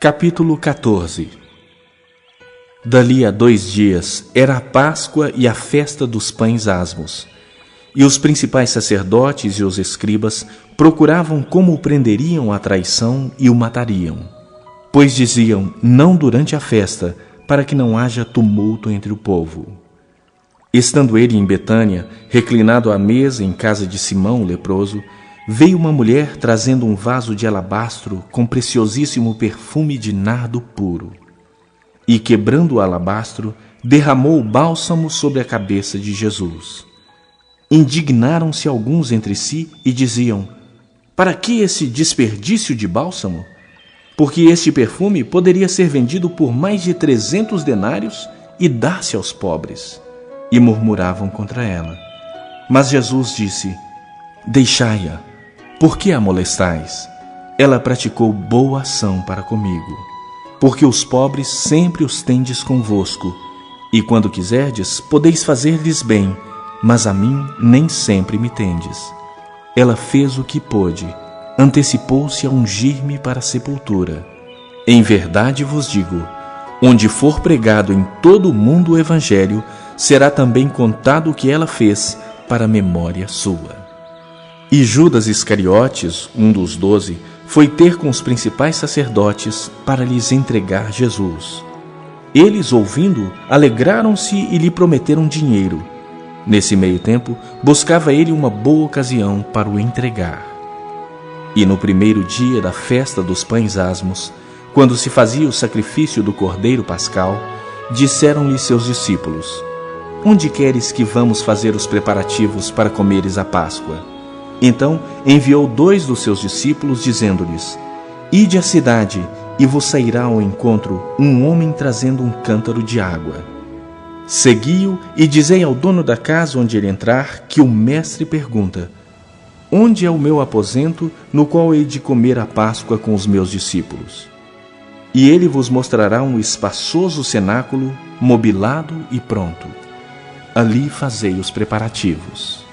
Capítulo 14. Dali a 2 dias era a Páscoa e a festa dos pães asmos. E os principais sacerdotes e os escribas procuravam como o prenderiam à traição e o matariam. Pois diziam, não durante a festa, para que não haja tumulto entre o povo. Estando ele em Betânia, reclinado à mesa em casa de Simão o leproso, veio uma mulher trazendo um vaso de alabastro com preciosíssimo perfume de nardo puro. E, quebrando o alabastro, derramou o bálsamo sobre a cabeça de Jesus. Indignaram-se alguns entre si e diziam, para que esse desperdício de bálsamo? Porque este perfume poderia ser vendido por mais de 300 denários e dar-se aos pobres. E murmuravam contra ela. Mas Jesus disse, deixai-a, por que a molestais? Ela praticou boa ação para comigo. Porque os pobres sempre os tendes convosco, e quando quiserdes, podeis fazer-lhes bem, mas a mim nem sempre me tendes. Ela fez o que pôde, antecipou-se a ungir-me para a sepultura. Em verdade vos digo, onde for pregado em todo o mundo o Evangelho, será também contado o que ela fez para memória sua. E Judas Iscariotes, um dos 12, foi ter com os principais sacerdotes para lhes entregar Jesus. Eles, ouvindo, alegraram-se e lhe prometeram dinheiro. Nesse meio tempo, buscava ele uma boa ocasião para o entregar. E no primeiro dia da festa dos pães asmos, quando se fazia o sacrifício do cordeiro pascal, disseram-lhe seus discípulos, onde queres que vamos fazer os preparativos para comeres a Páscoa? Então enviou 2 dos seus discípulos, dizendo-lhes, ide à cidade, e vos sairá ao encontro um homem trazendo um cântaro de água. Segui-o e dizei ao dono da casa onde ele entrar, que o mestre pergunta, onde é o meu aposento, no qual hei de comer a Páscoa com os meus discípulos? E ele vos mostrará um espaçoso cenáculo, mobilado e pronto. Ali fazei os preparativos.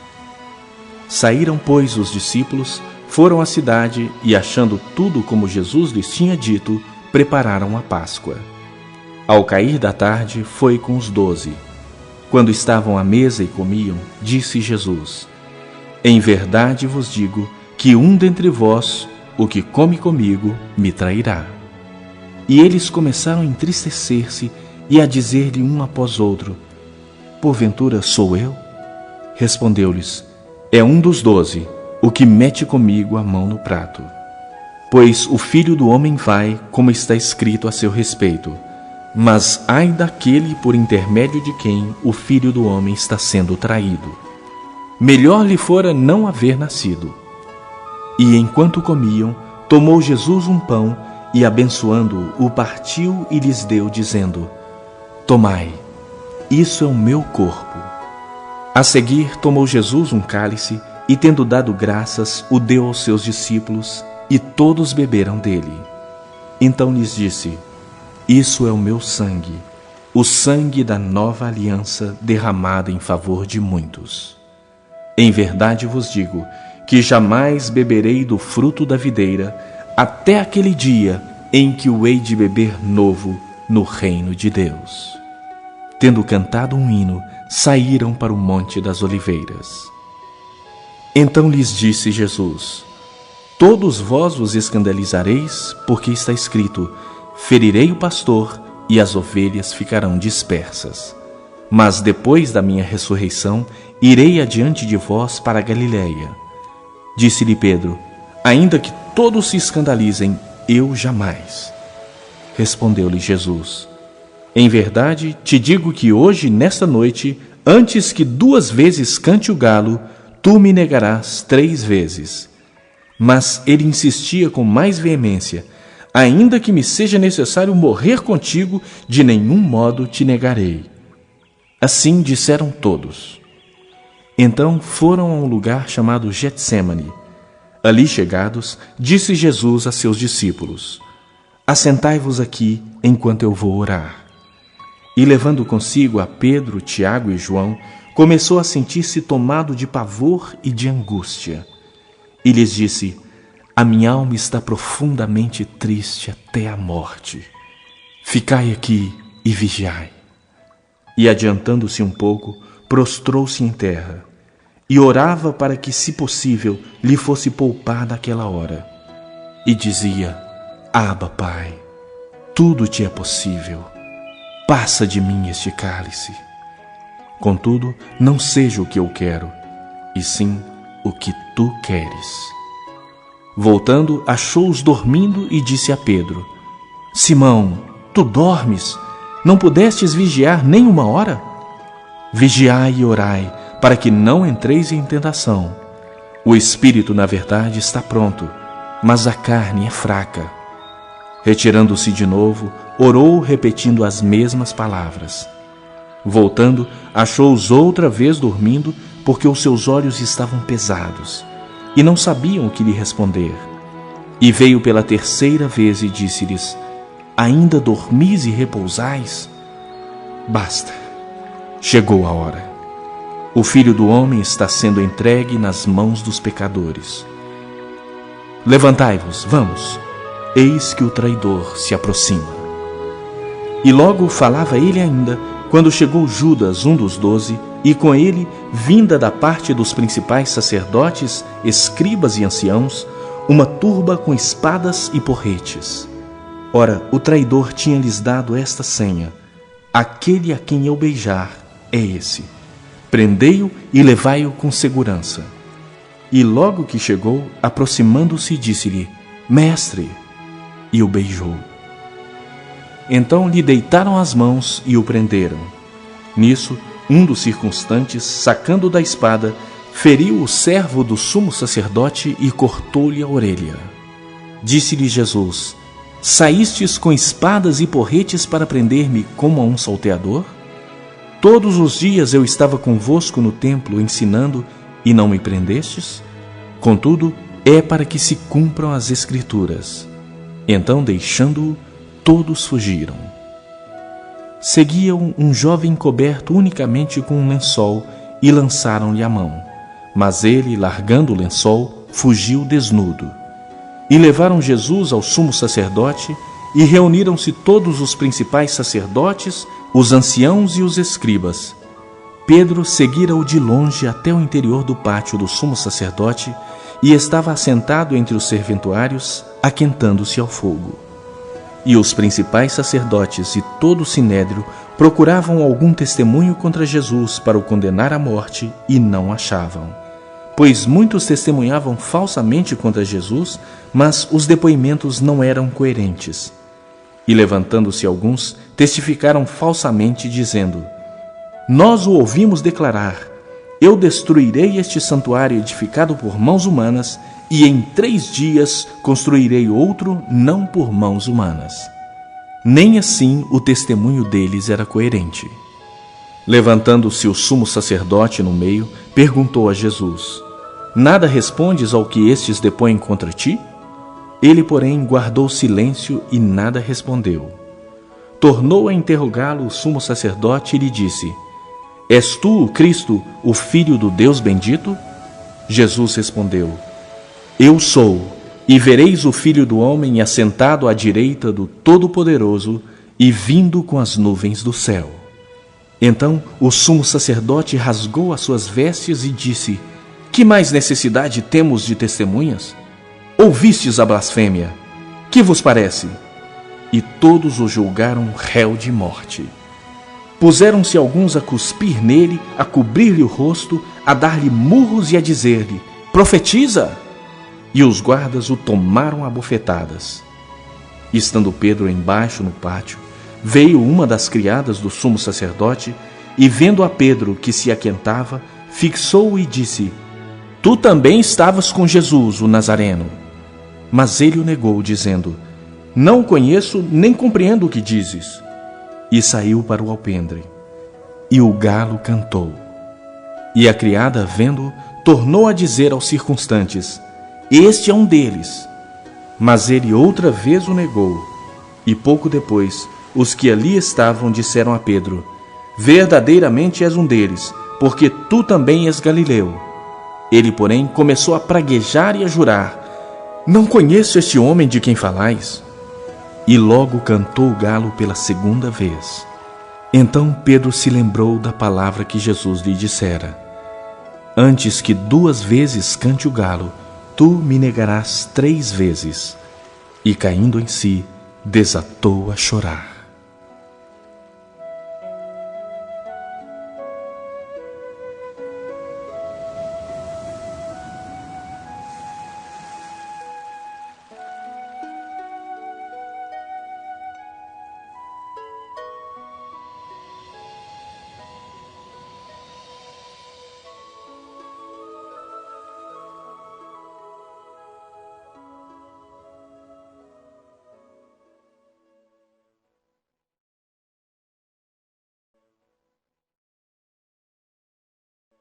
Saíram, pois, os discípulos, foram à cidade e, achando tudo como Jesus lhes tinha dito, prepararam a Páscoa. Ao cair da tarde, foi com os 12. Quando estavam à mesa e comiam, disse Jesus, em verdade vos digo que um dentre vós, o que come comigo, me trairá. E eles começaram a entristecer-se e a dizer-lhe um após outro, porventura sou eu? Respondeu-lhes, é um dos 12, o que mete comigo a mão no prato. Pois o Filho do Homem vai, como está escrito a seu respeito, mas ai daquele por intermédio de quem o Filho do Homem está sendo traído. Melhor lhe fora não haver nascido. E enquanto comiam, tomou Jesus um pão e, abençoando-o, o partiu e lhes deu, dizendo, tomai, isso é o meu corpo. A seguir, tomou Jesus um cálice e, tendo dado graças, o deu aos seus discípulos, e todos beberam dele. Então lhes disse, isso é o meu sangue, o sangue da nova aliança derramada em favor de muitos. Em verdade vos digo que jamais beberei do fruto da videira, até aquele dia em que o hei de beber novo no reino de Deus. Tendo cantado um hino, saíram para o Monte das Oliveiras. Então lhes disse Jesus, todos vós vos escandalizareis, porque está escrito, ferirei o pastor e as ovelhas ficarão dispersas. Mas depois da minha ressurreição, irei adiante de vós para a Galiléia. Disse-lhe Pedro, ainda que todos se escandalizem, eu jamais. Respondeu-lhe Jesus, em verdade te digo que hoje, nesta noite, antes que 2 vezes cante o galo, tu me negarás 3 vezes. Mas ele insistia com mais veemência, ainda que me seja necessário morrer contigo, de nenhum modo te negarei. Assim disseram todos. Então foram a um lugar chamado Getsêmani. Ali chegados, disse Jesus a seus discípulos, assentai-vos aqui enquanto eu vou orar. E levando consigo a Pedro, Tiago e João, começou a sentir-se tomado de pavor e de angústia. E lhes disse, a minha alma está profundamente triste até a morte. Ficai aqui e vigiai. E adiantando-se um pouco, prostrou-se em terra, e orava para que, se possível, lhe fosse poupada aquela hora. E dizia: Abba, Pai, tudo te é possível. Passa de mim este cálice. Contudo, não seja o que eu quero, e sim o que tu queres. Voltando, achou-os dormindo e disse a Pedro: Simão, tu dormes? Não pudestes vigiar nem uma hora? Vigiai e orai, para que não entreis em tentação. O espírito, na verdade, está pronto, mas a carne é fraca. Retirando-se de novo, orou repetindo as mesmas palavras. Voltando, achou-os outra vez dormindo, porque os seus olhos estavam pesados, e não sabiam o que lhe responder. E veio pela terceira vez e disse-lhes: Ainda dormis e repousais? Basta, chegou a hora. O Filho do Homem está sendo entregue nas mãos dos pecadores. Levantai-vos, vamos, eis que o traidor se aproxima. E logo falava ele ainda, quando chegou Judas, um dos 12, e com ele, vinda da parte dos principais sacerdotes, escribas e anciãos, uma turba com espadas e porretes. Ora, o traidor tinha-lhes dado esta senha: aquele a quem eu beijar é esse. Prendei-o e levai-o com segurança. E logo que chegou, aproximando-se, disse-lhe: Mestre! E o beijou. Então lhe deitaram as mãos e o prenderam. Nisso, um dos circunstantes, sacando da espada, feriu o servo do sumo sacerdote e cortou-lhe a orelha. Disse-lhe Jesus: Saístes com espadas e porretes para prender-me como a um salteador? Todos os dias eu estava convosco no templo ensinando e não me prendestes? Contudo, é para que se cumpram as Escrituras. Então, deixando-o, todos fugiram. Seguiam um jovem coberto unicamente com um lençol e lançaram-lhe a mão. Mas ele, largando o lençol, fugiu desnudo. E levaram Jesus ao sumo sacerdote, e reuniram-se todos os principais sacerdotes, os anciãos e os escribas. Pedro seguira-o de longe até o interior do pátio do sumo sacerdote e estava assentado entre os serventuários, aquentando-se ao fogo. E os principais sacerdotes e todo o sinédrio procuravam algum testemunho contra Jesus para o condenar à morte e não achavam. Pois muitos testemunhavam falsamente contra Jesus, mas os depoimentos não eram coerentes. E levantando-se alguns, testificaram falsamente, dizendo: Nós o ouvimos declarar: Eu destruirei este santuário edificado por mãos humanas, e em 3 dias construirei outro não por mãos humanas. Nem assim o testemunho deles era coerente. Levantando-se o sumo sacerdote no meio, perguntou a Jesus: Nada respondes ao que estes depõem contra ti? Ele, porém, guardou silêncio e nada respondeu. Tornou a interrogá-lo o sumo sacerdote e lhe disse: És tu o Cristo, o Filho do Deus bendito? Jesus respondeu: Eu sou, e vereis o Filho do Homem assentado à direita do Todo-Poderoso e vindo com as nuvens do céu. Então o sumo sacerdote rasgou as suas vestes e disse: Que mais necessidade temos de testemunhas? Ouvistes a blasfêmia. Que vos parece? E todos o julgaram réu de morte. Puseram-se alguns a cuspir nele, a cobrir-lhe o rosto, a dar-lhe murros e a dizer-lhe: Profetiza! E os guardas o tomaram a bofetadas. Estando Pedro embaixo no pátio, veio uma das criadas do sumo sacerdote e, vendo a Pedro que se aquentava, fixou-o e disse: Tu também estavas com Jesus, o Nazareno. Mas ele o negou, dizendo: Não o conheço, nem compreendo o que dizes. E saiu para o alpendre. E o galo cantou. E a criada, vendo-o, tornou a dizer aos circunstantes: Este é um deles. Mas ele outra vez o negou. E pouco depois, os que ali estavam disseram a Pedro: Verdadeiramente és um deles, porque tu também és galileu. Ele, porém, começou a praguejar e a jurar: Não conheço este homem de quem falais. E logo cantou o galo pela segunda vez. Então Pedro se lembrou da palavra que Jesus lhe dissera: antes que 2 vezes cante o galo, tu me negarás 3 vezes. E caindo em si, desatou a chorar.